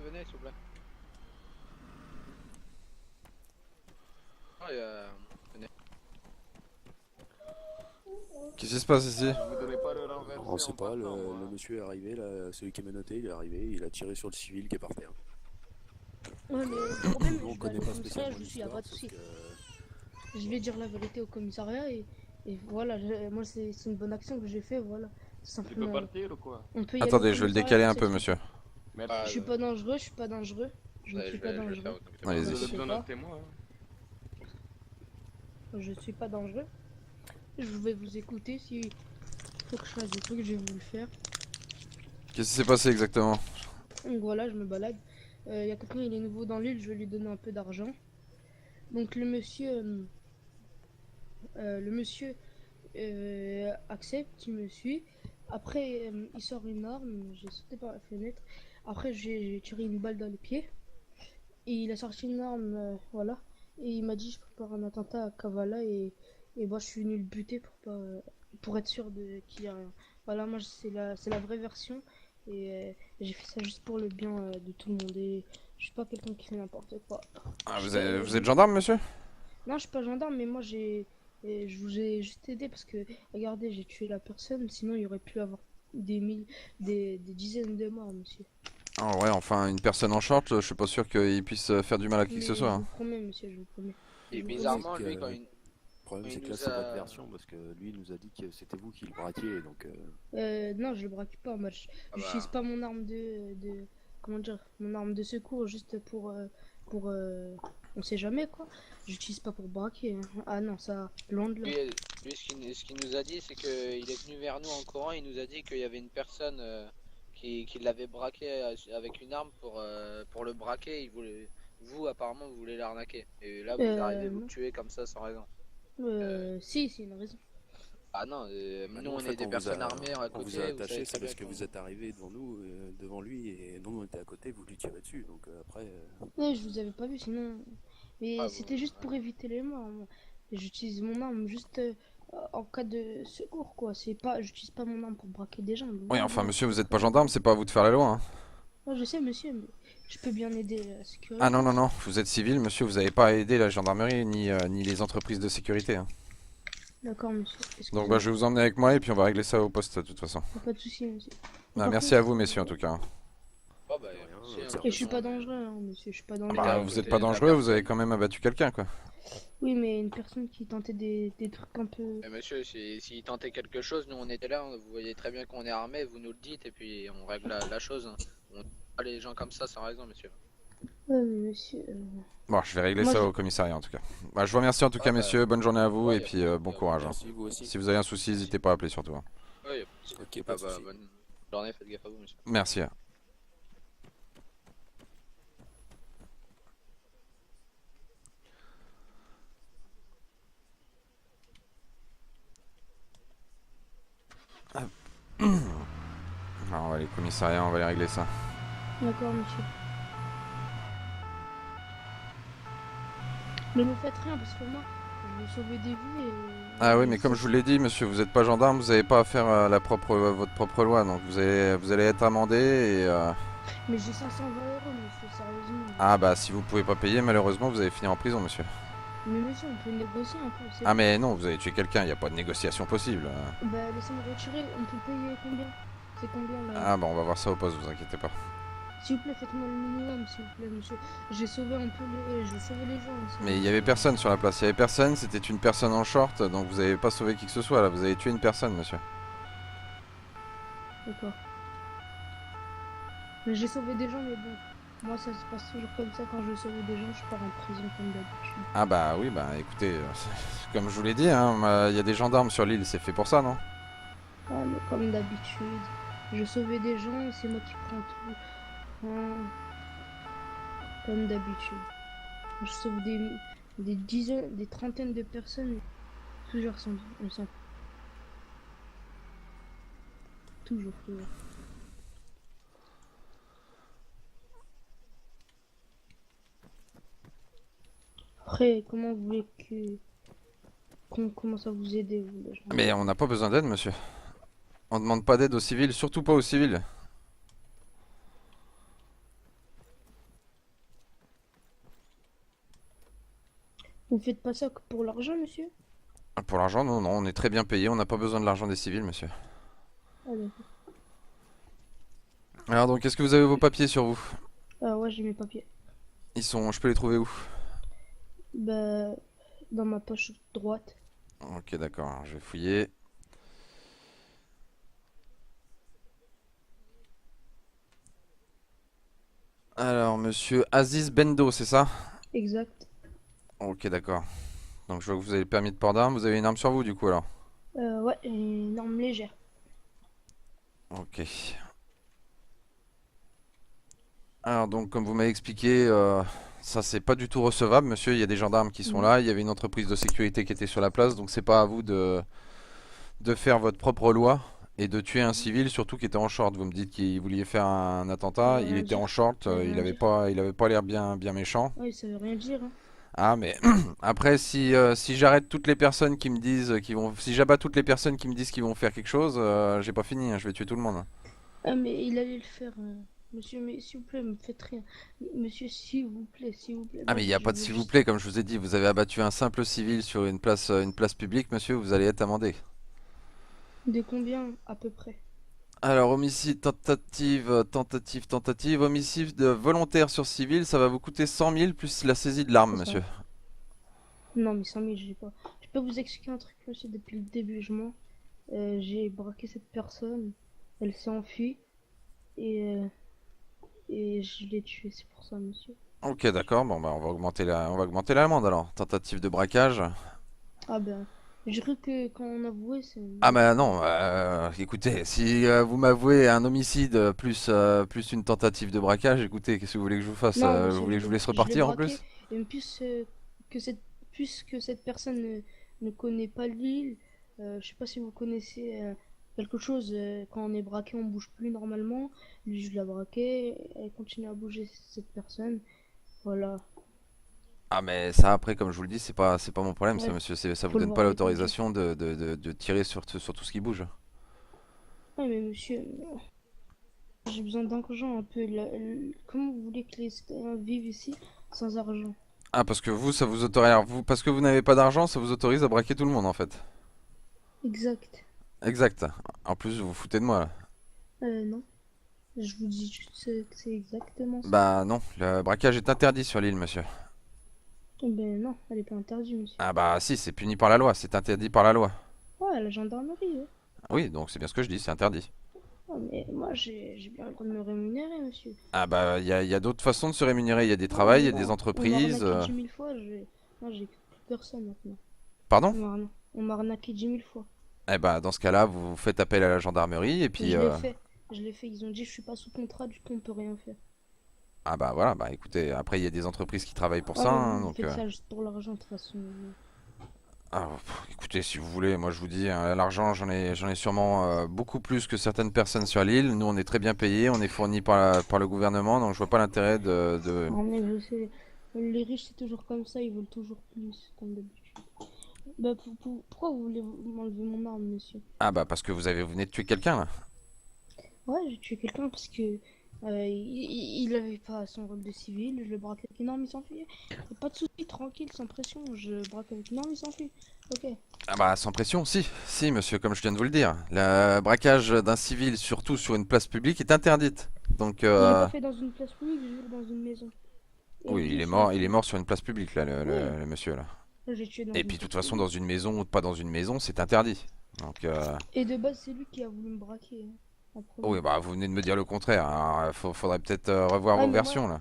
venez s'il vous plaît. Ah, venez. Qu'est-ce qui se passe ici? Vous donnez pas le renverser On sait en pas, partant, moi. le monsieur est arrivé, là, celui qui est menotté, il est arrivé, il a tiré sur le civil qui est par terre. Ouais, mais le problème, Nous, on je vais aller connaît au pas commissariat, spécialement je suis, y a pas l'histoire, de sauf souci. que... Je vais dire la vérité au commissariat et voilà, moi c'est une bonne action que j'ai fait, voilà. Tu peux Simplement. partir ou quoi? On peut y aller au Attendez, je vais le commissariat décaler pour un peu, s'expliquer. monsieur. Merci. Je suis pas dangereux, je suis pas dangereux. Je ne Ouais, suis pas je vais le faire, dangereux. vous inquiétez pas. Allez-y. Vous avez Je sais besoin pas. d'un témoin, Je suis pas dangereux. Je vais vous écouter si faut que je fasse des trucs, je vais vous le faire. Qu'est-ce qui s'est passé exactement? Donc voilà, je me balade. Il y a quelqu'un, il est nouveau dans l'île, je vais lui donner un peu d'argent. Donc le monsieur accepte, il me suit. Après, il sort une arme, j'ai sauté par la fenêtre. Après, j'ai tiré une balle dans les pieds. Et il a sorti une arme, voilà. Et il m'a dit, je prépare un attentat à Kavala et moi, je suis venu le buter pour être sûr qu'il y a un... Voilà, moi, c'est la vraie version. Et j'ai fait ça juste pour le bien de tout le monde. Et je suis pas quelqu'un qui fait n'importe quoi. Ah, Je vous êtes gendarme, monsieur? Non, je suis pas gendarme, mais moi je vous ai juste aidé parce que regardez, j'ai tué la personne, sinon il y aurait pu avoir des dizaines de morts, monsieur. Ah ouais, enfin, une personne en short, je suis pas sûr qu'il puisse faire du mal à qui que ce Mais soit, je hein. vous promets, monsieur, je vous promets. Et Je vous bizarrement, promets lui, que- quand Le problème, il c'est que là, nous c'est a... votre version, parce que lui, il nous a dit que c'était vous qui le braquiez, donc... Non, je le braque pas, moi. Ah J'utilise bah, pas mon arme comment dire, mon arme de secours juste pour on sait jamais quoi. J'utilise pas pour braquer, hein. Ah non, ça, loin de là. lui, ce qu'il nous a dit, c'est qu'il est venu vers nous en courant, il nous a dit qu'il y avait une personne qui l'avait braqué avec une arme pour le braquer, vous, apparemment, vous voulez l'arnaquer. Et là, vous arrivez, vous le Non. tuez comme ça, sans raison. Si, c'est une raison. Ah non, Bah, nous, nous, en on fait, est des personnes armées à on vous a côté, vous savez attaché, très c'est bien parce que qu'on... vous êtes arrivé devant nous, devant lui, et nous, on était à côté, vous lui tirez dessus, donc après... Ouais, je vous avais pas vu sinon. Mais Ah, c'était juste pour éviter les morts, moi. J'utilise mon arme juste en cas de secours, quoi. C'est pas, j'utilise pas mon arme pour braquer des gens. Oui, Loin de enfin, là. monsieur, vous êtes pas gendarme, c'est pas à vous de faire la loi, hein. Ouais, je sais, monsieur, mais je peux bien aider la Ah non, sécurité. non, non, vous êtes civil, monsieur, vous avez pas à aider la gendarmerie ni les entreprises de sécurité, hein. D'accord, monsieur. Donc bah, Excusez-moi. je vais vous emmener avec moi et puis on va régler ça au poste de toute façon. Y a pas de souci, monsieur. Mais Ah, par merci à contre, vous, messieurs, en tout cas. Oh, bah, De rien, si, hein, ça- et je suis de pas toute façon, dangereux, hein, monsieur. Je suis pas Ah dangereux. bah, à vous êtes côté pas de la dangereux, vous avez personne. quand même abattu quelqu'un, quoi. Oui, mais une personne qui tentait des trucs un peu. Mais monsieur, s'il tentait quelque chose, nous on était là, vous voyez très bien qu'on est armé, vous nous le dites et puis on règle la chose, hein. On tue pas les gens comme ça sans raison, monsieur. Ouais, mais monsieur. Bon, je vais régler Moi, ça je- au commissariat, en tout cas. Bah, je vous remercie en tout cas, Ah bah, messieurs, bonne journée à vous ouais, et puis bon courage, hein. Merci, vous aussi. Si vous avez un souci, n'hésitez pas à appeler surtout, hein. Ouais, y a pas de souci. Ok, pas Ah de bah, soucis. bonne journée, faites gaffe à vous, monsieur. Merci. Alors, on va aller au commissariat, on va aller régler ça. D'accord, monsieur. Mais ne faites rien parce que moi, je veux sauver des vies et. Ah oui, mais comme je vous l'ai dit, monsieur, vous n'êtes pas gendarme, vous n'avez pas à faire votre propre loi, donc vous allez être amendé et... Mais j'ai 520 euros, monsieur, sérieusement. Ah bah si vous pouvez pas payer, malheureusement, vous allez finir en prison, monsieur. Mais monsieur, on peut négocier un peu. Ah mais non, vous avez tué quelqu'un, il n'y a pas de négociation possible. Bah, laissez-moi retirer. On peut payer combien? C'est combien là? Ah bah on va voir ça au poste, vous inquiétez pas. S'il vous plaît, faites-moi le minimum, s'il vous plaît, monsieur. J'ai sauvé un peu j'ai sauvé les gens. aussi. Mais il y avait personne sur la place, il y avait personne, c'était une personne en short, donc vous avez pas sauvé qui que ce soit là, vous avez tué une personne, monsieur. D'accord. Mais j'ai sauvé des gens, mais bon. Moi, ça se passe toujours comme ça. Quand je sauve des gens, je pars en prison comme d'habitude. Ah bah oui, bah écoutez, comme je vous l'ai dit, hein, il y a des gendarmes sur l'île, c'est fait pour ça, non? Ah, mais comme d'habitude. Je sauvais des gens, c'est moi qui prends tout. Ah, comme d'habitude. Je sauve des dizaines, des trentaines de personnes. Toujours sans. On s'en. Toujours, toujours. Après, comment vous voulez qu'on commence à vous aider, vous, les gens? Mais on n'a pas besoin d'aide, monsieur. On demande pas d'aide aux civils, surtout pas aux civils. Vous faites pas ça que pour l'argent, monsieur? Pour l'argent, non, non, on est très bien payé, on n'a pas besoin de l'argent des civils, monsieur. Ah, d'accord. Alors donc, est-ce que vous avez vos papiers sur vous? Ah ouais, j'ai mes papiers. Je peux les trouver où? Bah, dans ma poche droite. Ok, d'accord, alors je vais fouiller. Alors, monsieur Aziz Bendo, c'est ça? Exact. Ok, d'accord. Donc je vois que vous avez le permis de port d'armes, vous avez une arme sur vous du coup alors? Ouais, une arme légère. Ok. Alors donc comme vous m'avez expliqué, ça c'est pas du tout recevable, monsieur. Il y a des gendarmes qui sont Non. là, il y avait une entreprise de sécurité qui était sur la place, donc c'est pas à vous de faire votre propre loi et de tuer un civil, surtout qui était en short. Vous me dites qu'il voulait faire un Ça attentat, veut il rien était en dire. short, Ça veut rien dire. il avait pas l'air bien méchant. Ouais, ça veut rien dire, hein. Ah mais après si j'arrête toutes les personnes qui me disent si j'abats toutes les personnes qui me disent qu'ils vont faire quelque chose, j'ai pas fini, hein, je vais tuer tout le monde. Ah, mais il allait le faire, monsieur, mais s'il vous plaît, me faites rien. Monsieur, s'il vous plaît, Ah mais il n'y a je pas de veux s'il vous juste. plaît, comme je vous ai dit, vous avez abattu un simple civil sur une place publique, monsieur, vous allez être amendé. De combien, à peu près? Alors homicide, tentative, homicide volontaire sur civil, ça va vous coûter 100 000 plus la saisie de l'arme, C'est ça. monsieur. Non, mais 100 000, j'ai pas. Je peux vous expliquer un truc, monsieur, depuis le début, j'ai braqué cette personne, elle s'est enfuie, et, euh, et je l'ai tuée, c'est pour ça, monsieur. Ok d'accord, bon bah on va augmenter l'amende alors. Tentative de braquage. Ah ben, je cru que quand on avouait, c'est Ah bah beaucoup. non, écoutez, si vous m'avouez un homicide plus une tentative de braquage, écoutez, qu'est-ce que vous voulez que je vous fasse? Non, Vous monsieur, voulez que je vous laisse je l'ai repartir en braqué, plus? et que cette, puisque cette personne ne connaît pas l'île, je sais pas si vous connaissez quelque chose, quand on est braqué, on bouge plus normalement. Lui, je l'ai braqué, elle continue à bouger, cette personne. Voilà. Ah mais ça après comme je vous le dis c'est pas mon problème ça Ouais, monsieur, ça vous faut le donne voir pas avec les yeux. l'autorisation de tirer sur tout ce qui bouge. Ouais, mais monsieur, j'ai besoin d'argent un peu. Comment vous voulez que les citoyens vivent ici sans argent? Ah parce que vous ça vous autorise alors, vous parce que vous n'avez pas d'argent ça vous autorise à braquer tout le monde en fait. Exact. Exact. En plus vous vous foutez de moi là. Non, je vous dis juste que c'est exactement ça. Bah non, le braquage est interdit sur l'île monsieur. Ben non, elle est pas interdite, monsieur. Ah bah si c'est puni par la loi, c'est interdit par la loi. Ouais, la gendarmerie, ouais. Oui donc c'est bien ce que je dis, c'est interdit. Ah, mais moi, j'ai bien le droit de me rémunérer, monsieur. Ah bah il y a d'autres façons de se rémunérer, il y a des Ouais, travails, il y a mais des on m'a entreprises. arnaqué 10 000 fois, moi, j'ai plus personne maintenant. Pardon? On m'a arnaqué 10 000 fois. Eh bah dans ce cas-là vous faites appel à la gendarmerie et Mais puis je l'ai fait. Je l'ai fait. Ils ont dit, je suis pas sous contrat, du coup, on peut rien faire. ah bah voilà, bah écoutez, après il y a des entreprises qui travaillent pour Ouais, ça, mais hein, vous donc faites ça juste pour l'argent, de toute façon. écoutez, si vous voulez, moi je vous dis, hein, l'argent j'en ai sûrement beaucoup plus que certaines personnes sur l'île. Nous on est très bien payés, on est fournis par le gouvernement, donc je vois pas l'intérêt Ah, mais je sais, les riches, c'est toujours comme ça, ils veulent toujours plus, comme d'habitude. Bah, pourquoi vous voulez m'enlever mon arme, monsieur? Ah bah parce que vous venez de tuer quelqu'un là. Ouais, j'ai tué quelqu'un parce que il avait pas son rôle de civil, je le braque avec une arme, il s'enfuit. Pas de soucis, tranquille, sans pression, je braque avec une arme, il s'enfuit. Ok. Ah bah sans pression, si monsieur, comme je viens de vous le dire, le braquage d'un civil, surtout sur une place publique, est interdite. Donc Je l'ai pas fait dans une place publique, je l'ai fait dans une maison. Et en oui, plus, il est mort sur une place publique là, ouais, le monsieur là. j'ai tué dans Et une puis de toute place façon, dans publique. une maison ou pas dans une maison, c'est interdit. Donc Et de base, c'est lui qui a voulu me braquer, hein, en oui, premier. bah vous venez de me dire le contraire. Alors, faudrait peut-être revoir Ah, vos mais versions là.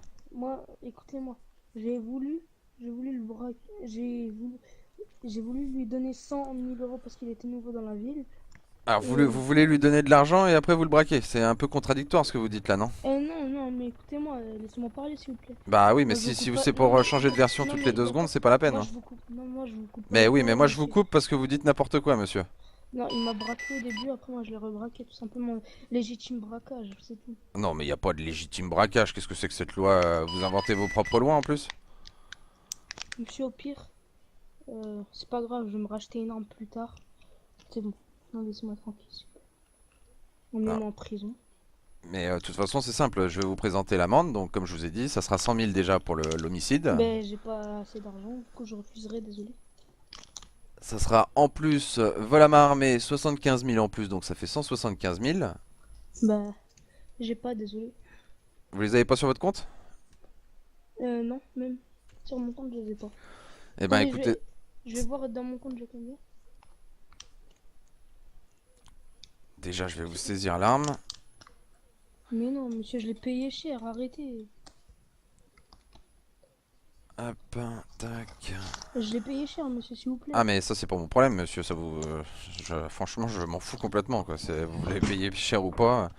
écoutez-moi, j'ai voulu le braquer, j'ai voulu lui donner 100 000 € parce qu'il était nouveau dans la ville. Alors Et vous voulez lui donner de l'argent et après vous le braquez. C'est un peu contradictoire ce que vous dites là, non? non, non, mais écoutez-moi, laissez-moi parler, s'il vous plaît. Bah oui, mais Moi, je vous si coupe pas. c'est Non, pour changer de version non, toutes les mais deux y a pas. secondes, c'est pas la peine, Moi, hein. je vous coupe. Non, moi, je vous coupe pas la Mais oui, mais parole, moi je vous monsieur. coupe parce que vous dites n'importe quoi, monsieur. Non, il m'a braqué au début, après, moi, je l'ai rebraqué, tout simplement. Légitime braquage, c'est tout. Non, mais il n'y a pas de légitime braquage. Qu'est-ce que c'est que cette loi? Vous inventez vos propres lois en plus? Monsieur, au pire, c'est pas grave, je vais me racheter une arme plus tard. C'est bon. Non, laissez-moi tranquille, s'il vous plaît. Ah, Emmenez-moi en prison. Mais de toute façon, c'est simple. Je vais vous présenter l'amende. Donc, comme je vous ai dit, ça sera 100 000 déjà pour l'homicide. Ben, j'ai pas assez d'argent, du coup, je refuserai, désolé. Ça sera en plus vol à main armée 75 000 en plus. Donc, ça fait 175 000. Bah, j'ai pas, désolé. Vous les avez pas sur votre compte? Non, même sur mon compte, je les ai pas. Eh ben, Attendez, écoutez, je vais voir dans mon compte, j'ai combien. déjà, je vais vous saisir l'arme. Mais non, monsieur, je l'ai payé cher, arrêtez. Hop, tac. Je l'ai payé cher, monsieur, s'il vous plaît. Ah, mais ça, c'est pas mon problème, monsieur. Ça vous, franchement, je m'en fous complètement, quoi. Vous l'avez payé cher ou pas.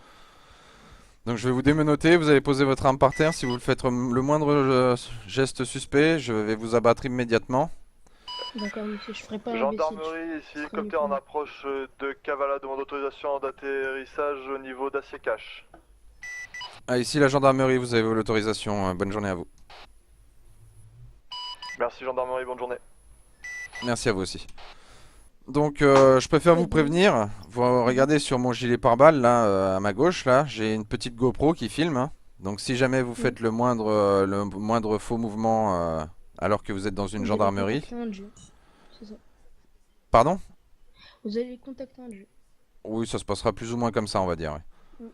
Donc, je vais vous démenoter. Vous allez poser votre arme par terre. Si vous le faites le moindre geste suspect, je vais vous abattre immédiatement. D'accord, monsieur, je ferai pas un Gendarmerie, ici hélicoptère en approche de Kavala, demande d'autorisation d'atterrissage au niveau d'Acier Cache. Ah, ici, la gendarmerie, vous avez l'autorisation. Bonne journée à vous. Merci gendarmerie, bonne journée. Merci à vous aussi. Donc, je préfère vous prévenir. Vous regardez sur mon gilet pare-balles, là, à ma gauche, là, j'ai une petite GoPro qui filme, hein. Donc, si jamais vous faites le moindre faux mouvement alors que vous êtes dans une gendarmerie. C'est ça. Pardon? Vous allez contacter un jeu. Oui, ça se passera plus ou moins comme ça, on va dire. Ouais.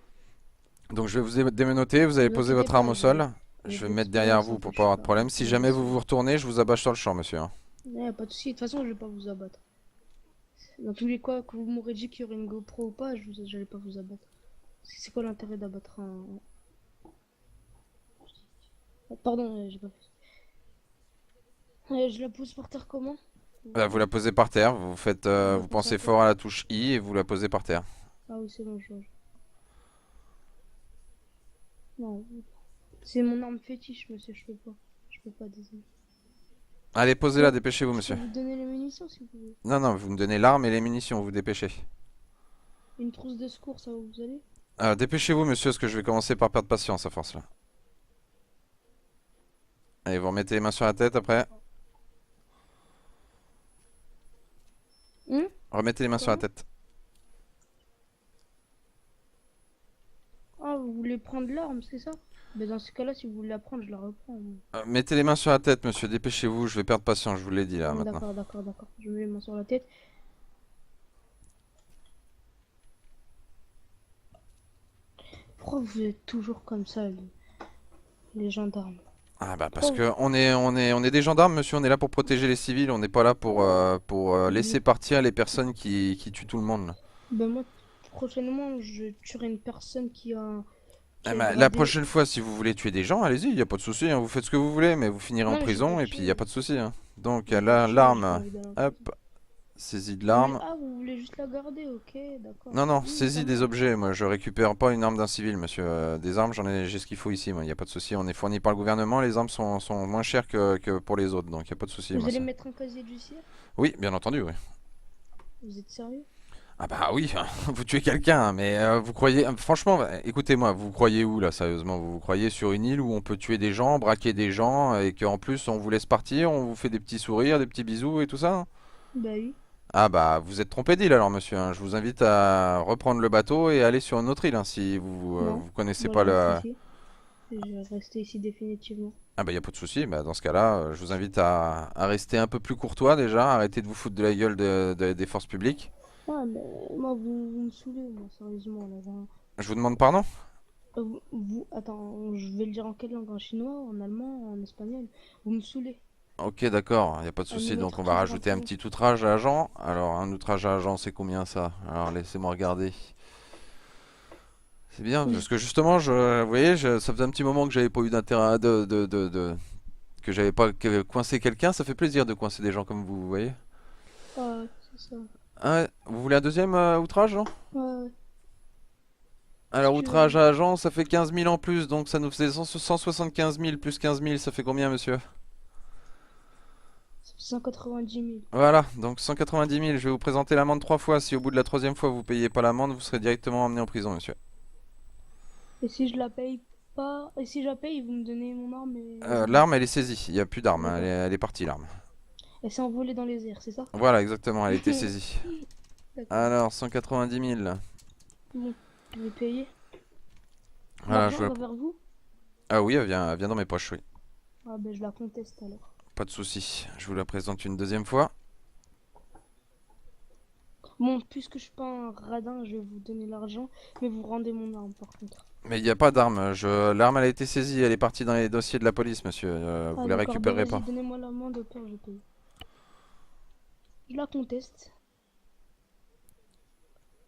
Donc, je vais vous démenoter. Vous allez Ne poser inquiétez votre arme pas, au sol. je Je vais vais me mettre expliquer, derrière ça vous pour empêche pas avoir de pas. problème. Si jamais vous vous retournez, je vous abâche sur le champ, monsieur, hein. Pas de soucis, de toute façon, je vais pas vous abattre. Dans tous les cas, que vous m'aurez dit qu'il y aurait une GoPro ou pas, j'allais pas vous abattre. C'est quoi l'intérêt d'abattre un... Pardon, j'ai pas fait. Je la pose par terre comment? Vous la posez par terre. Vous faites, vous pensez fort à la touche I et vous la posez par terre. Ah oui, c'est bon, je vois. Non, c'est mon arme fétiche, monsieur, je peux pas. Je peux pas, désolé. Allez, posez-la, dépêchez-vous, Je monsieur. peux vous donner les munitions si vous voulez. Non, non, vous me donnez l'arme et les munitions, vous dépêchez. Une trousse de secours, ça va vous aller? Dépêchez-vous, monsieur, parce que je vais commencer par perdre patience à force là. Allez, vous remettez les mains sur la tête après. Remettez les mains sur la tête. Ah, vous voulez prendre l'arme, c'est ça? Mais dans ce cas-là, si vous voulez la prendre, je la reprends. Mettez les mains sur la tête, monsieur, dépêchez-vous, je vais perdre patience, je vous l'ai dit là maintenant. D'accord, d'accord, d'accord. Je mets les mains sur la tête. Pourquoi vous êtes toujours comme ça, les gendarmes? Ah bah parce que on est des gendarmes, monsieur, on est là pour protéger les civils, on n'est pas là pour laisser partir les personnes qui tuent tout le monde là. Ben moi, prochainement, je tuerai une personne qui a... Ah bah, la prochaine fois, si vous voulez tuer des gens, allez-y, il n'y a pas de souci, hein, vous faites ce que vous voulez, mais vous finirez en prison et puis il n'y a pas de souci. Hein. Donc là, l'arme, hop, saisie de l'arme. Ah, vous voulez juste la garder, ok, d'accord. Non, non, Oui, saisie ça des va. objets, moi je récupère pas une arme d'un civil, monsieur. Des armes, j'ai ce qu'il faut ici, moi, il n'y a pas de souci, on est fourni par le gouvernement, les armes sont moins chères que pour les autres, donc il n'y a pas de souci. Vous allez mettre un casier judiciaire? Oui, bien entendu, oui. Vous êtes sérieux? Ah bah oui, vous tuez quelqu'un, hein, mais vous croyez... Franchement, écoutez-moi, vous croyez où là, sérieusement? Vous croyez sur une île où on peut tuer des gens, braquer des gens, et qu'en plus on vous laisse partir, on vous fait des petits sourires, des petits bisous et tout ça? Hein? Bah oui. Ah bah vous êtes trompé d'île alors, monsieur, hein. Je vous invite à reprendre le bateau et aller sur une autre île, hein, si Non, vous connaissez moi, pas je le... reste ici. Je vais rester ici définitivement. Ah bah y a pas de souci, bah dans ce cas-là, je vous invite à rester un peu plus courtois déjà, arrêtez de vous foutre de la gueule des forces publiques. Ah, mais moi, vous me saoulez, moi, sérieusement. Là, Je vous demande pardon? Attends, je vais le dire en quelle langue? En chinois, en allemand, en espagnol? Vous me saoulez. Ok, d'accord, il n'y a pas de Un souci. nouveau Donc on va outrage à rajouter un l'agent. petit outrage à agent. Alors un outrage à agent, c'est combien ça? Alors laissez-moi regarder. C'est bien, parce que justement, vous voyez, ça faisait un petit moment que j'avais pas eu d'intérêt que j'avais pas coincé quelqu'un. Ça fait plaisir de coincer des gens comme vous voyez. Ah, c'est ça. Ah, vous voulez un deuxième outrage, non? Ouais, Alors si tu veux. outrage à agent, ça fait 15 000 en plus, donc ça nous faisait 175 000 plus 15 000, ça fait combien, monsieur? Ça fait 190 000. Voilà, donc 190 000, je vais vous présenter l'amende 3 fois. Si au bout de la troisième fois vous payez pas l'amende, vous serez directement emmené en prison, monsieur. Et si je la paye pas... Et si je la paye, vous me donnez mon arme et... L'arme, elle est saisie, il n'y a plus d'arme, hein, D'accord. elle est partie l'arme. Elle s'est envolée dans les airs, c'est ça? Voilà, exactement, elle a été saisie. D'accord. Alors, 190 000. Bon, je vais payer. Voilà, L'argent va vers vous? Ah oui, elle vient dans mes poches, oui. Ah ben je la conteste alors. Pas de souci. Je vous la présente une deuxième fois. Bon, puisque je suis pas un radin, je vais vous donner l'argent, mais vous rendez mon arme par contre. Mais il n'y a pas d'arme. L'arme, elle a été saisie. Elle est partie dans les dossiers de la police, monsieur. Vous Ah la d'accord, bah récupérerez vas-y, pas. donnez-moi l'amende, au pire je paye. Je la conteste.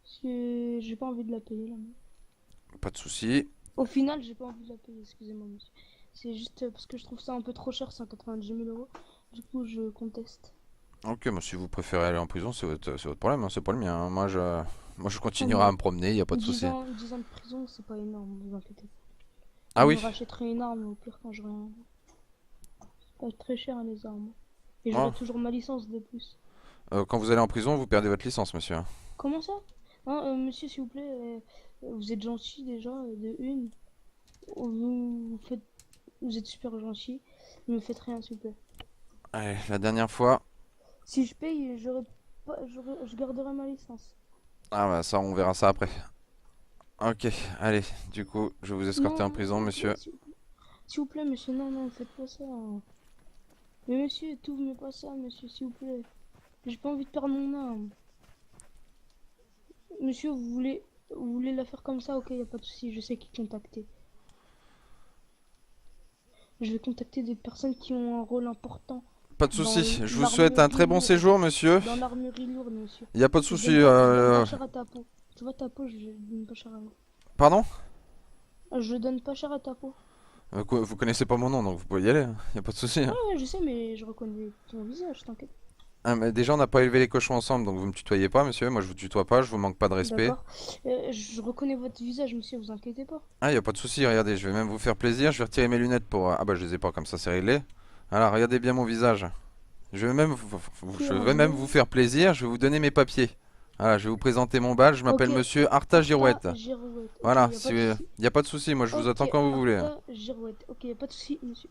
Parce que j'ai pas envie de la payer là. Pas de souci. Au final, j'ai pas envie de la payer, excusez-moi monsieur. C'est juste parce que je trouve ça un peu trop cher, 190 000 euros. Du coup, je conteste. Ok, moi, si vous préférez aller en prison, c'est votre problème, hein, c'est pas le mien, hein. Moi, je continuerai mais à me promener, il n'y a pas de souci. 10 ans de prison, c'est pas énorme, vous inquiétez pas. Ah Je oui. me rachèterai une arme au pire quand j'aurai un... C'est pas très cher les armes. Et Ah. j'aurai toujours ma licence de plus. Quand vous allez en prison, vous perdez votre licence, monsieur. Comment ça? Non, monsieur, s'il vous plaît, vous êtes gentil déjà, de une. Vous faites... Vous êtes super gentil. Ne me faites rien, s'il vous plaît. Allez, la dernière fois. Si je paye, je garderai ma licence. Ah bah ça, on verra ça après. Ok, allez, du coup, je vais vous escorter Non, en prison, monsieur. S'il vous plaît, monsieur, non, non, faites pas ça. Mais monsieur, tout, mais pas ça, monsieur, s'il vous plaît. J'ai pas envie de perdre mon âme. Monsieur, vous voulez la faire comme ça? Ok, y a pas de souci, je sais qui contacter. Je vais contacter des personnes qui ont un rôle important Pas de dans souci, je vous souhaite un très bon l'armurerie séjour, lourde. monsieur. Dans l'armurerie lourde, monsieur. Il n'y a pas de Je souci. donne pas cher à ta peau. Tu vois ta peau, je donne pas cher à... Pardon? Je donne pas cher à ta peau. Vous connaissez pas mon nom, donc vous pouvez y aller, il n'y a pas de souci. Ouais, ouais, je sais, mais je reconnais ton visage, t'inquiète. Ah, mais déjà, on n'a pas élevé les cochons ensemble, donc vous me tutoyez pas, monsieur. Moi, je vous tutoie pas, je vous manque pas de respect. D'accord. Je reconnais votre visage, monsieur, vous inquiétez pas. Ah, y a pas de souci, regardez, je vais même vous faire plaisir. Je vais retirer mes lunettes pour. Ah, bah, je les ai pas, comme ça, c'est réglé. Alors, regardez bien mon visage. Je vais même vous faire plaisir, je vais vous donner mes papiers. Voilà, je vais vous présenter mon badge. Je m'appelle Ok. monsieur Arta Girouette. Girouette. Ok, Voilà, y a pas de souci. y a pas de souci, moi, je vous Ok, attends quand vous voulez. Arta Girouette. Ok, y a pas de souci, monsieur.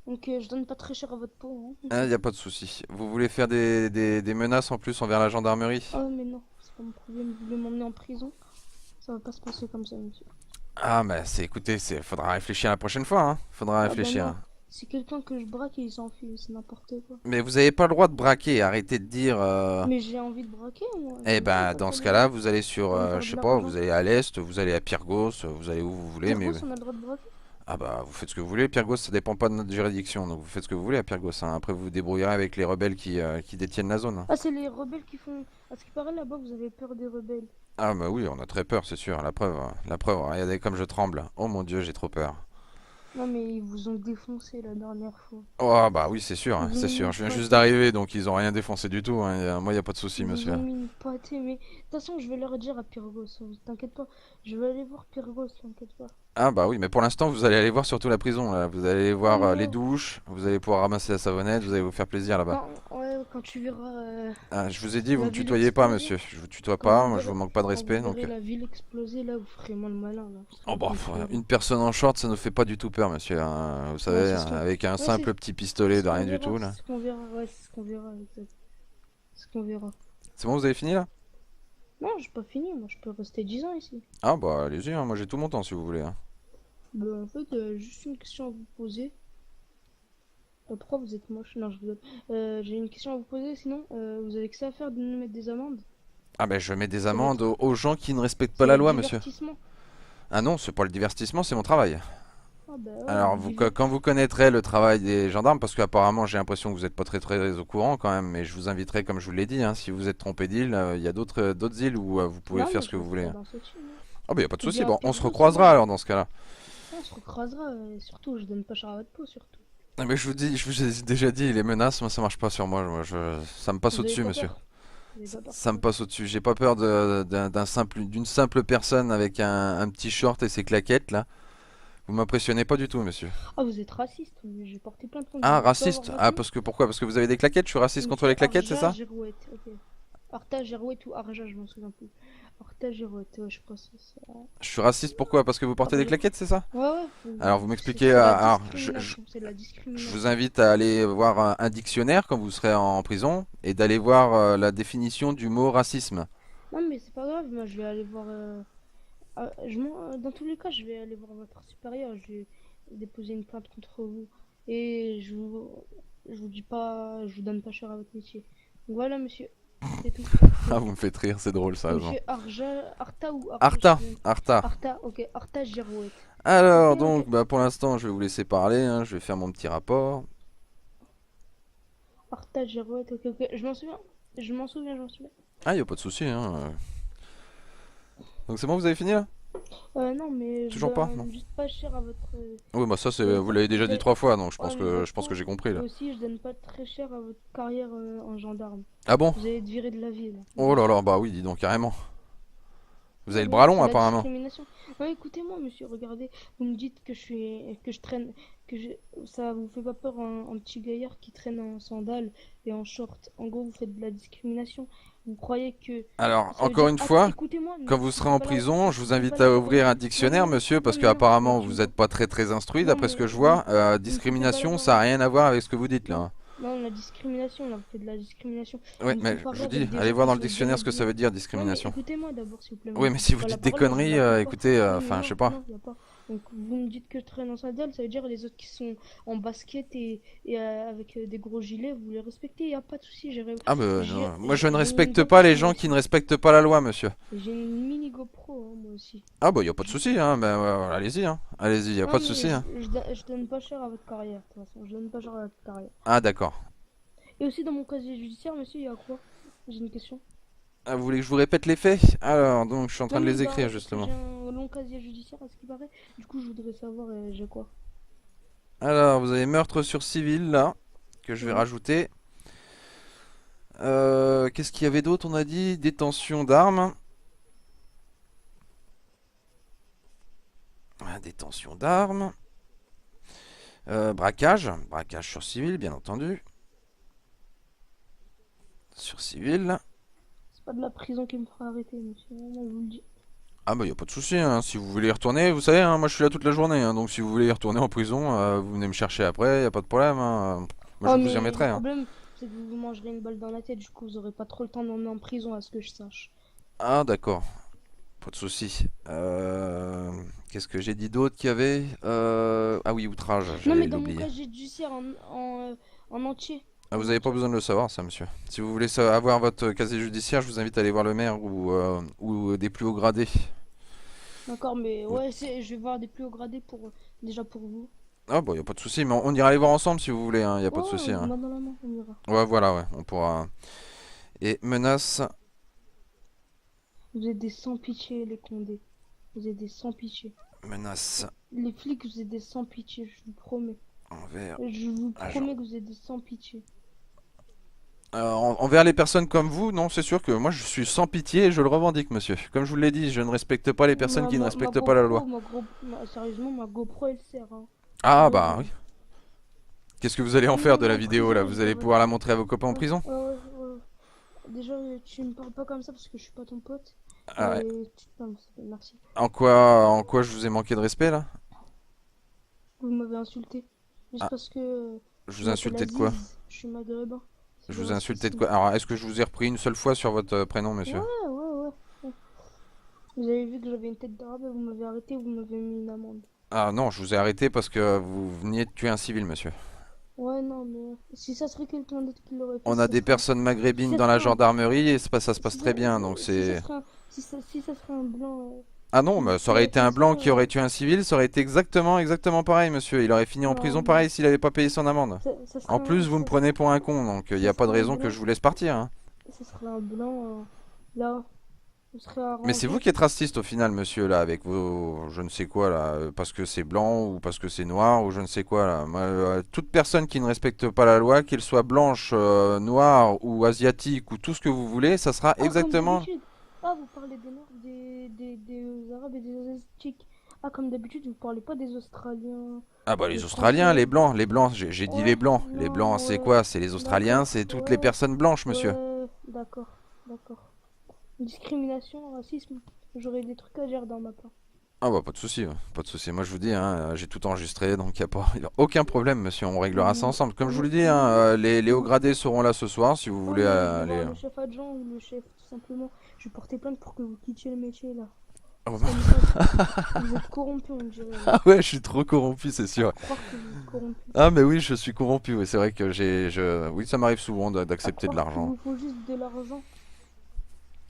Donc, je donne pas très cher à votre peau. Hein. Ah, y a pas de souci. Vous voulez faire des menaces en plus envers la gendarmerie? Oh, mais non, c'est pas mon problème. Vous voulez m'emmener en prison? Ça va pas se passer comme ça, monsieur. Ah, mais écoutez, faudra réfléchir la prochaine fois, hein. Faudra Ah, bah réfléchir. non. C'est quelqu'un que je braque et il s'enfuit, c'est n'importe quoi. Mais vous avez pas le droit de braquer, arrêtez de dire. Mais j'ai envie de braquer, moi. Eh ben, Pas dans de ce problème. cas-là, vous allez sur, On va faire je de sais pas, l'argent. vous allez à l'est, vous allez à Pyrgos, vous allez où vous voulez, mais. Pyrgos, on a le droit de braquer? Ah bah, vous faites ce que vous voulez. Pyrgos, ça dépend pas de notre juridiction, donc vous faites ce que vous voulez à Pyrgos, hein. Après, vous vous débrouillerez avec les rebelles qui détiennent la zone. Ah, c'est les rebelles qui font... À ce qui paraît, là-bas, vous avez peur des rebelles. Ah bah oui, on a très peur, c'est sûr. La preuve, regardez comme je tremble. Oh mon Dieu, j'ai trop peur. Non, mais ils vous ont défoncé la dernière fois. Oh bah oui, c'est sûr, Ils c'est ont sûr. mis Je viens une juste pâtée. d'arriver, donc ils ont rien défoncé du tout, hein. Moi, y a pas de souci, Ils vous monsieur. ont mis une pâtée, mais... De toute façon, je vais leur dire à Pyrgos, t'inquiète pas. Je vais aller voir Pyrgos, t'inquiète pas. Ah bah oui, mais pour l'instant, vous allez aller voir surtout la prison, là. Vous allez voir Oh les non. douches, vous allez pouvoir ramasser la savonnette, vous allez vous faire plaisir là-bas. Quand tu verras... Ah, je vous ai dit, vous la me ville tutoyez pas, exploser. monsieur. Je vous tutoie Quand pas, vous moi je verrez- vous manque pas de Quand respect, vous donc. verrez la ville exploser, là, vous ferez moins le malin, là. Vous serez Oh en bah, train de pleurer. une personne en short, ça nous fait pas du tout peur, monsieur, hein. Vous savez, c'est ce qu'on- avec un Ouais, simple c'est- petit pistolet C'est de ce rien qu'on du verra, tout, là. C'est ce qu'on verra, ouais, c'est ce qu'on verra, exact. C'est ce qu'on verra. C'est bon, vous avez fini là? Non, j'ai pas fini, moi, je peux rester 10 ans ici. Ah bah, allez-y, hein, moi j'ai tout mon temps si vous voulez, hein. En fait, juste une question à vous poser. Pourquoi vous êtes moche? Non, je rigole. J'ai une question à vous poser, sinon, vous avez que ça à faire de nous mettre des amendes? Ah bah, je mets des C'est amendes votre- aux gens qui ne respectent C'est pas la le loi, monsieur. divertissement. Ah non, c'est pas le divertissement, c'est mon travail. Ah bah ouais, Alors, quand vous connaîtrez le travail des gendarmes, parce qu'apparemment j'ai l'impression que vous n'êtes pas très au courant quand même, mais je vous inviterai, comme je vous l'ai dit, hein, si vous êtes trompé d'île, il y a d'autres îles où vous pouvez Non, faire mais ce que je vous vais voulez. pas dans cette île, hein. Ah bah, y a pas de Ou souci, bien bon, à on se Pyrgos, recroisera ouais. alors dans ce cas-là. On se recroisera, et surtout, je donne pas cher à votre peau, surtout. Ah, mais je vous ai déjà dit, les menaces, moi ça marche pas sur moi, ça me passe Vous avez au-dessus, pas monsieur. peur? Vous avez pas peur? Ça me passe au-dessus. J'ai pas peur d'une simple personne avec un petit short et ses claquettes là. Vous m'impressionnez pas du tout, monsieur. Ah, vous êtes raciste, j'ai porté plainte contre Ah, vous. Je peux raciste? avoir Ah, votre nom? parce que pourquoi? Parce que vous avez des claquettes? Je suis raciste contre les claquettes, c'est ça? Arja Girouette, ok. Arta Girouette ou Arja, je m'en souviens plus. Arta Girouette, ouais, je crois que c'est ça. Je suis raciste pourquoi? Parce que vous portez des claquettes, c'est ça? Ouais, ouais. Alors, vous m'expliquez, C'est de la alors, discrimination, c'est de la je discrimination. vous invite à aller voir un dictionnaire quand vous serez en prison et d'aller voir la définition du mot racisme. Non, mais c'est pas grave, moi je vais aller voir Dans tous les cas, je vais aller voir votre supérieur. Je vais déposer une plainte contre vous. Et je vous dis pas, je vous donne pas cher à votre métier. Donc voilà, monsieur. C'est tout. Ah, vous me faites rire, c'est drôle ça. Jean. Monsieur Arta ou Arta, je- Arta. Arta, ok. Arta Girouette. Alors, Ok, donc, ok. bah, pour l'instant, je vais vous laisser parler, hein, je vais faire mon petit rapport. Arta Girouette, ok, ok. Je m'en souviens. Je m'en souviens, je m'en souviens. Ah, y a pas de souci, hein. Donc c'est bon, vous avez fini là? Non, mais je Toujours pas, non? donne juste pas cher à votre. Oui, bah ça, Mais vous l'avez déjà dit 3 fois, donc je pense Ouais, que, mais je pense que votre j'ai compris Et là. aussi, je donne pas très cher à votre carrière en gendarme. Ah bon? Vous allez être viré de la ville. Oh là là, bah oui, dis donc, carrément. Vous avez Ouais, le mais bras long c'est la apparemment. discrimination. Ouais, écoutez-moi, monsieur, regardez, vous me dites que je traîne, ça vous fait pas peur un petit gaillard qui traîne en sandales et en short. En gros, vous faites de la discrimination. Vous croyez que Alors, ça veut encore dire, une fois, écoutez-moi, mais quand vous serez c'est en pas prison, je vous c'est pas invite la à peine. ouvrir un Non, dictionnaire, non, monsieur, parce non, non, qu'apparemment vous tu- n'êtes pas très très instruit, non, d'après ce que mais je vois. vous me foutez pas Discrimination, la ça n'a barre. rien à voir avec ce que vous dites là. Non, hein. non, la discrimination, là, vous faites de la discrimination. Oui, Vous me mais je comparez vous avec dis, des allez gens voir qui dans le sont dictionnaire ce que ça veut délégués. dire Non, mais discrimination. écoutez-moi d'abord, s'il vous plaît, Oui, monsieur. mais si vous Pas la dites des parole, moi, je conneries, la coupe pas. écoutez, Non, mais enfin, non, je sais pas. non, y a pas. Donc, vous me dites que je traîne en sandales, ça veut dire les autres qui sont en basket et avec des gros gilets, vous les respectez, y a pas de souci. Ah, mais J'ai non, moi je ne j'ai une respecte pas les GoPro, moi gens qui ne aussi. respectent pas la loi, monsieur. J'ai une mini GoPro, hein, moi aussi. Ah, bah, y a pas de Je- souci, hein, ben, allez-y, hein. Allez-y, y a pas Non, de souci, mais hein. je donne pas cher à votre carrière, de toute façon. Je donne pas cher à votre carrière. Ah, d'accord. Et aussi, dans mon casier judiciaire, monsieur, il y a quoi? J'ai une question. Ah, vous voulez que je vous répète les faits? Alors, donc, je suis en train Non, de mais les écrire, parce que justement. j'ai un long casier judiciaire, à ce qui paraît. Du coup, je voudrais savoir, j'ai quoi? Alors, vous avez meurtre sur civil, là, que je vais Mhm. rajouter. Qu'est-ce qu'il y avait d'autre, on a dit? Détention d'armes. Ah, détention d'armes. Braquage. Braquage sur civil, bien entendu. Sur civil. C'est pas de la prison qui me fera arrêter, monsieur. Vraiment, je vous le dis. Ah bah y a pas de souci, hein. Si vous voulez y retourner, vous savez, hein, moi je suis là toute la journée, hein. Donc si vous voulez y retourner en prison, vous venez me chercher après, y a pas de problème, hein. Moi je Oh, vous y mais remettrai, le hein. problème, c'est que vous mangerez une balle dans la tête. Du coup, vous aurez pas trop le temps de m'emmener en prison, à ce que je sache. Ah d'accord, pas de souci. Qu'est-ce que j'ai dit d'autre qu'il y avait? Ah oui, outrage, Non, j'allais mais dans mon l'oublier. casier judiciaire en entier. Ah, vous En avez pas entier. besoin de le savoir, ça, monsieur. Si vous voulez avoir votre casier judiciaire, je vous invite à aller voir le maire ou des plus hauts gradés. D'accord, mais Vous- ouais, je vais voir des plus hauts gradés déjà pour vous. Ah bah y a pas de souci, mais on ira les voir ensemble si vous voulez, hein. Y a pas Ouais, de souci, ouais, hein. main dans la main, on ira. Ouais, voilà, ouais, on pourra. Et menace, Vous êtes des sans pitié, les condés. Vous êtes des sans pitié. menace Les flics, vous êtes des sans pitié, je vous promets. envers Je vous agent. promets que vous êtes des sans pitié. Envers les personnes comme vous, non, c'est sûr que moi je suis sans pitié et je le revendique, monsieur. Comme je vous l'ai dit, je ne respecte pas les personnes qui ne Ma respectent pas la loi. Sérieusement, ma GoPro, elle sert, hein. Ah Ouais, bah oui. Qu'est-ce que vous allez en non, faire de non, la en vidéo là? prison, Vous je allez devrais. pouvoir la montrer à vos copains en Ouais, prison? ouais, ouais, ouais. Déjà, tu me parles pas comme ça parce que je suis pas ton pote. Ah ouais. Non, merci. En quoi je vous ai manqué de respect là? Vous m'avez insulté. Juste Ah, parce que je je vous ai m'appelle insulté de quoi? Aziz. Je suis maghrébin. C'est Je du vous ai insulté de racisme. quoi? Alors, est-ce que je vous ai repris une seule fois sur votre prénom, Ouais, monsieur? ouais, ouais, ouais. Vous avez vu que j'avais une tête d'arabe et vous m'avez arrêté, vous m'avez mis une amende. Ah non, je vous ai arrêté parce que vous veniez de tuer un civil, monsieur. Ouais, non, mais si ça serait quelqu'un d'autre qui l'aurait fait, On a des personnes si maghrébines ça dans la serait un, gendarmerie et ça se passe si très ça, bien, donc si ça c'est... serait un, si ça serait un blanc Ah non, mais ça qui aurait aurait été fait un ça, blanc qui aurait tué un civil, ça aurait été exactement pareil, monsieur. Il aurait fini en non, prison non. pareil s'il avait pas payé son amende. Ça En serait plus, vous me prenez pour un con, donc il n'y ça a pas de serait un raison que blanc, je vous laisse partir, hein. ça serait un blanc, là, on serait Mais c'est vous arrangé. qui êtes raciste au final, monsieur, là, avec vos je ne sais quoi, là, parce que c'est blanc ou parce que c'est noir ou je ne sais quoi, là. Moi, toute personne qui ne respecte pas la loi, qu'elle soit blanche, noire ou asiatique ou tout ce que vous voulez, ça sera Ah, comme exactement... d'habitude. Ah, vous parlez des Noirs, des Arabes et des Asiatiques. Ah, comme d'habitude, vous parlez pas des Australiens, Ah bah des les Australiens, Français. les blancs, j'ai dit Ouais, les blancs non, c'est ouais. quoi? C'est les Australiens, D'accord, c'est toutes les ouais, personnes blanches, monsieur. ouais, d'accord, d'accord. Discrimination, racisme, j'aurais des trucs à dire dans ma part. Ah bah pas de souci, ouais, pas de souci. Moi je vous dis, hein, j'ai tout enregistré, donc y a aucun problème, monsieur. On réglera ça Vous, ensemble. Comme je vous vous, l'ai dit, hein, vous, les hauts vous- gradés seront là ce soir si vous Ouais, voulez mais je vais aller. voir le chef adjoint ou le chef, tout simplement. Je vais porter plainte pour que vous quittiez le métier, là. Oh, Vous êtes corrompu, on dirait. Ah ouais, je suis trop corrompu, c'est sûr. Croire que vous êtes corrompu. Ah mais oui, je suis corrompu, oui, c'est vrai que oui, ça m'arrive souvent d'accepter de Croire qu'il l'argent. vous faut juste de l'argent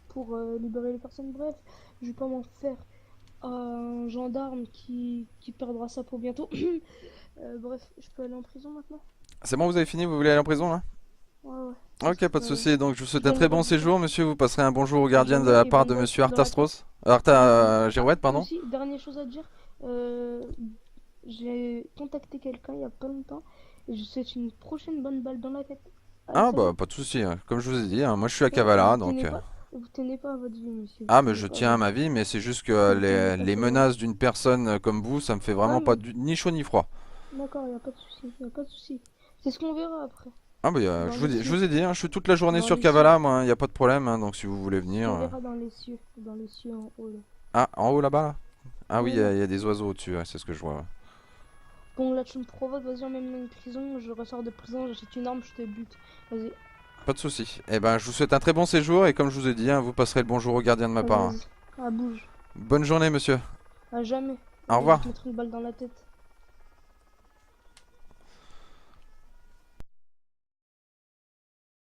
pour libérer les personnes. Bref, je vais pas m'en faire à un gendarme qui perdra sa peau bientôt. Bref, je peux aller en prison maintenant? C'est bon, vous avez fini, vous voulez aller en prison là? Ouais, ouais. Ok, pas de souci. Donc je vous souhaite Je un très bon viendrai vous séjour, monsieur. Vous passerez un bonjour au gardien de Bonne la journée et part bonne de note monsieur dans la Artastros. Girouette, pardon. Aussi, dernière chose à dire, j'ai contacté quelqu'un il y a pas longtemps et je souhaite une prochaine bonne balle dans la tête. Allez, Ah salut. bah pas de souci, hein. Comme je vous ai dit, hein, moi je suis à Et Kavala, vous donc. tenez pas, vous tenez pas à votre vie, monsieur. Ah Vous mais tenez je pas à tiens à votre ma vie. vie, mais c'est juste que Vous tenez pas les seulement. menaces d'une personne comme vous, ça me fait Ah, vraiment pas mais ni chaud ni froid. d'accord, il n'y a pas de souci, il a pas de souci. C'est ce qu'on verra après. Ah bah Dans je les je vous cieux. ai dit, hein, je suis toute la journée Dans sur les Kavala, moi, y a pas de problème, hein, donc si vous voulez Ce venir. qu'on verra dans les cieux en haut là. Ah, en haut là-bas là? Ah oui, Ouais, y ouais. a des oiseaux au-dessus, ouais, c'est ce que je vois. Ouais. Bon, là tu me provoques, vas-y, emmène-moi à une prison, je ressors de prison, j'achète une arme, je te bute. Vas-y, Pas de souci. Eh ben, je vous souhaite un très bon séjour et comme je vous ai dit, hein, vous passerez le bonjour au gardien de ma part. Hein. vas-y. Ah, bouge. Bonne journée, monsieur. À jamais. Au Je vais revoir. te mettre une balle dans la tête.